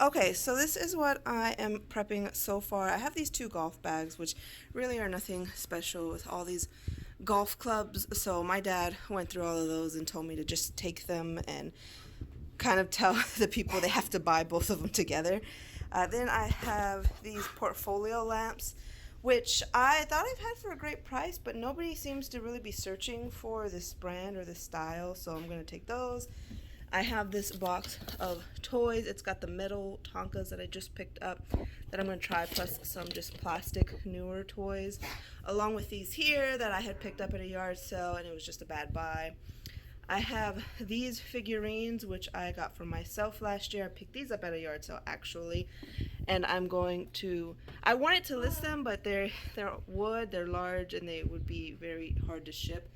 Okay, so this is what I am prepping so far. I have these two golf bags, which really are nothing special with all these golf clubs. So my dad went through all of those and told me to just take them and kind of tell the people they have to buy both of them together. Then I have these portfolio lamps, which I thought I've had for a great price, but nobody seems to really be searching for this brand or this style, so I'm going to take those. I have this box of toys. It's got the metal Tonkas that I just picked up that I'm going to try, plus some just plastic newer toys, along with these here that I had picked up at a yard sale and it was just a bad buy. I have these figurines, which I got for myself last year. I picked these up at a yard sale actually, and I wanted to list them, but they're wood, they're large, and they would be very hard to ship.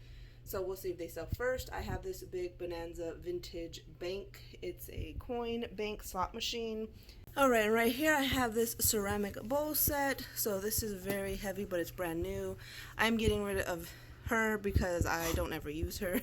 So we'll see if they sell first. I have this big Bonanza vintage bank. It's a coin bank slot machine. Alright, and right here I have this ceramic bowl set. So this is very heavy, but it's brand new. I'm getting rid of her because I don't ever use her.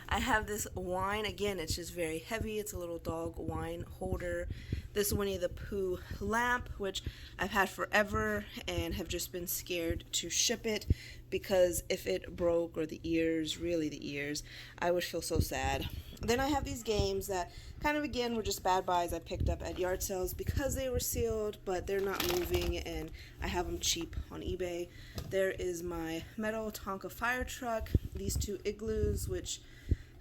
I have this wine. Again, it's just very heavy. It's a little dog wine holder. This Winnie the Pooh lamp, which I've had forever and have just been scared to ship it because if it broke, or the ears, really the ears, I would feel so sad. Then I have these games that kind of again were just bad buys I picked up at yard sales because they were sealed, but they're not moving and I have them cheap on eBay. There is my metal Tonka fire truck, these two igloos, which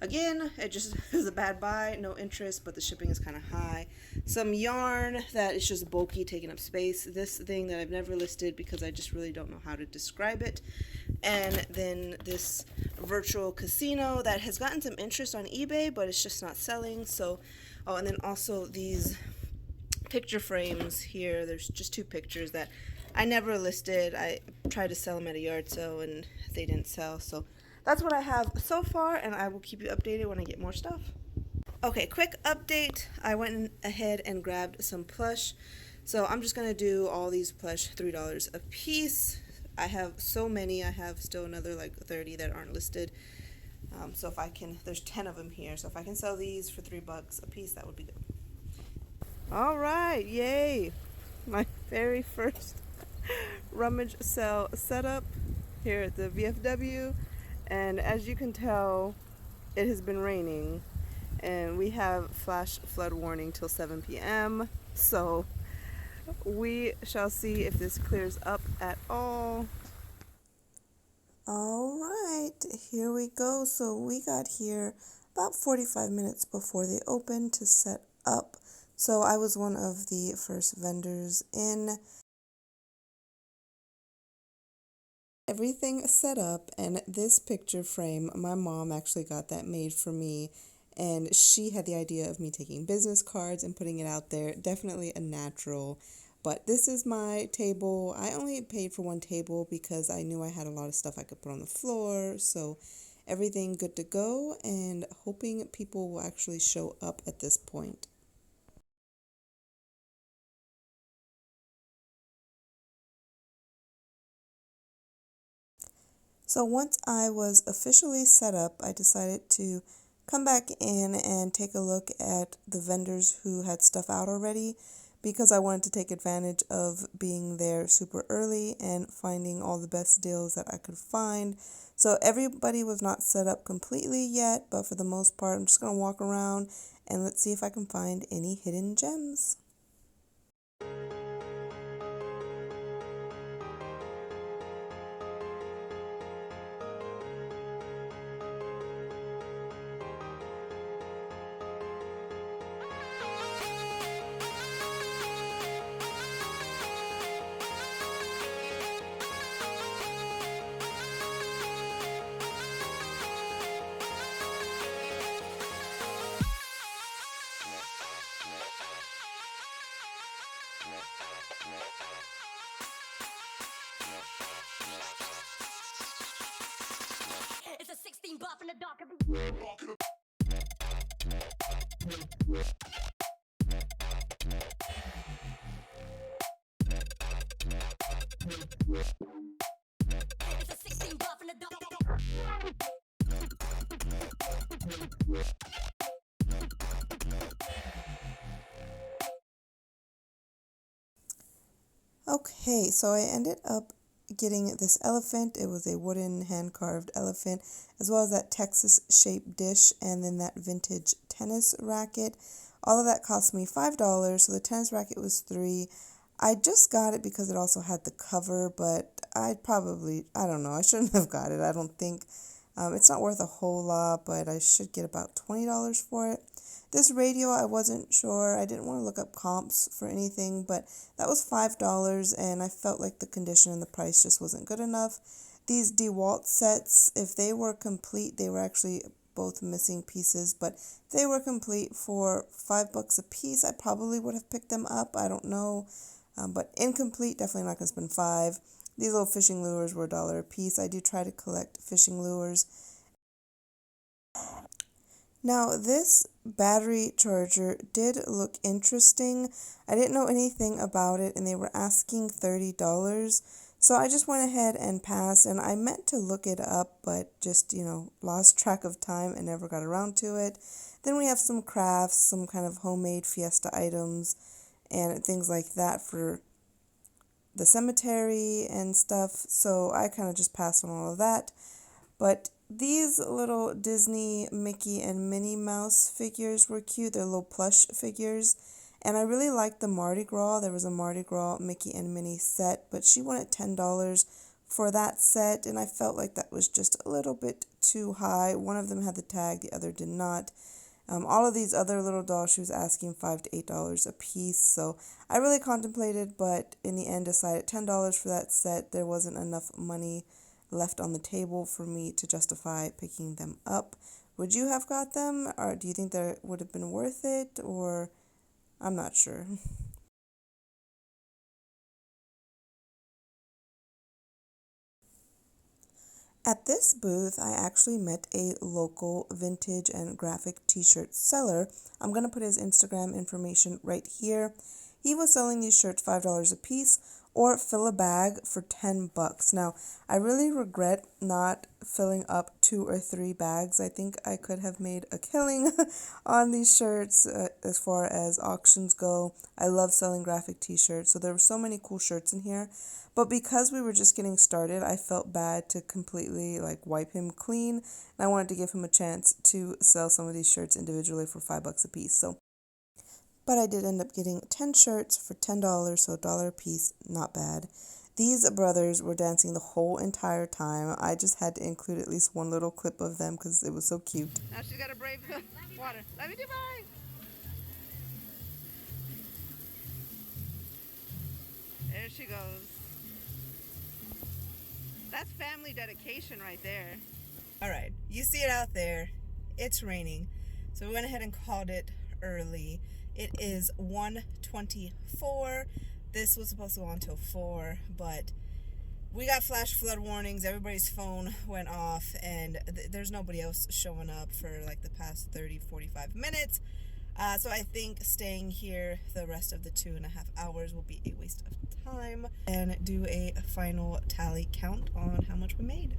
again, it just is a bad buy, no interest, but the shipping is kind of high. Some yarn that is just bulky, taking up space. This thing that I've never listed because I just really don't know how to describe it. And then this virtual casino that has gotten some interest on eBay, but it's just not selling. So, oh, and then also these picture frames here. There's just two pictures that I never listed. I tried to sell them at a yard sale and they didn't sell. So that's what I have so far, and I will keep you updated when I get more stuff. Okay, quick update. I went ahead and grabbed some plush. So I'm just going to do all these plush $3 a piece. I have so many. I have still another like 30 that aren't listed. So if I can, there's 10 of them here. So if I can sell these for $3 a piece, that would be good. All right, yay. My very first rummage sale setup here at the VFW. And as you can tell, it has been raining and we have flash flood warning till 7 p.m. So we shall see if this clears up at all. All right, here we go. So we got here about 45 minutes before they opened to set up. So I was one of the first vendors in. Everything set up, and this picture frame, my mom actually got that made for me, and she had the idea of me taking business cards and putting it out there. Definitely a natural. But this is my table. I only paid for one table because I knew I had a lot of stuff I could put on the floor. So everything good to go, and hoping people will actually show up at this point. So once I was officially set up, I decided to come back in and take a look at the vendors who had stuff out already because I wanted to take advantage of being there super early and finding all the best deals that I could find. So everybody was not set up completely yet, but for the most part, I'm just going to walk around and let's see if I can find any hidden gems. It's a 16 buff in the dark. Okay, so I ended up getting this elephant. It was a wooden hand-carved elephant, as well as that Texas-shaped dish, and then that vintage tennis racket. All of that cost me $5, so the tennis racket was $3. I just got it because it also had the cover, but I don't know, I shouldn't have got it. I don't think, it's not worth a whole lot, but I should get about $20 for it. This radio, I wasn't sure. I didn't want to look up comps for anything, but that was $5, and I felt like the condition and the price just wasn't good enough. These DeWalt sets, if they were complete, they were actually both missing pieces, but if they were complete for $5 a piece, I probably would have picked them up. I don't know, but incomplete, definitely not going to spend $5. These little fishing lures were $1 a piece. I do try to collect fishing lures. Now, this battery charger did look interesting. I didn't know anything about it, and they were asking $30. So I just went ahead and passed, and I meant to look it up, but just, lost track of time and never got around to it. Then we have some crafts, some kind of homemade fiesta items, and things like that for the cemetery and stuff. So I kind of just passed on all of that. But these little Disney, Mickey, and Minnie Mouse figures were cute. They're little plush figures. And I really liked the Mardi Gras. There was a Mardi Gras Mickey and Minnie set, but she wanted $10 for that set, and I felt like that was just a little bit too high. One of them had the tag, the other did not. All of these other little dolls, she was asking $5 to $8 a piece, so I really contemplated, but in the end decided $10 for that set. There wasn't enough money left on the table for me to justify picking them up. Would you have got them, or do you think that would have been worth it, or I'm not sure. At this booth, I actually met a local vintage and graphic t-shirt seller. I'm going to put his Instagram information right here. He was selling these shirts $5 a piece, or fill a bag for $10. Now, I really regret not filling up 2 or 3 bags. I think I could have made a killing on these shirts as far as auctions go. I love selling graphic t-shirts, so there were so many cool shirts in here. But because we were just getting started, I felt bad to completely wipe him clean, and I wanted to give him a chance to sell some of these shirts individually for $5 a piece. But I did end up getting 10 shirts for $10, so $1 a piece, not bad. These brothers were dancing the whole entire time. I just had to include at least one little clip of them because it was so cute. Now she's got to brave the water. Love you, Dubai. There she goes. That's family dedication right there. All right, you see it out there. It's raining, so we went ahead and called it early. It is 1:24. This was supposed to go on until 4, but we got flash flood warnings. Everybody's phone went off, and there's nobody else showing up for the past 30-45 minutes. So I think staying here the rest of the 2.5 hours will be a waste of time, and do a final tally count on how much we made.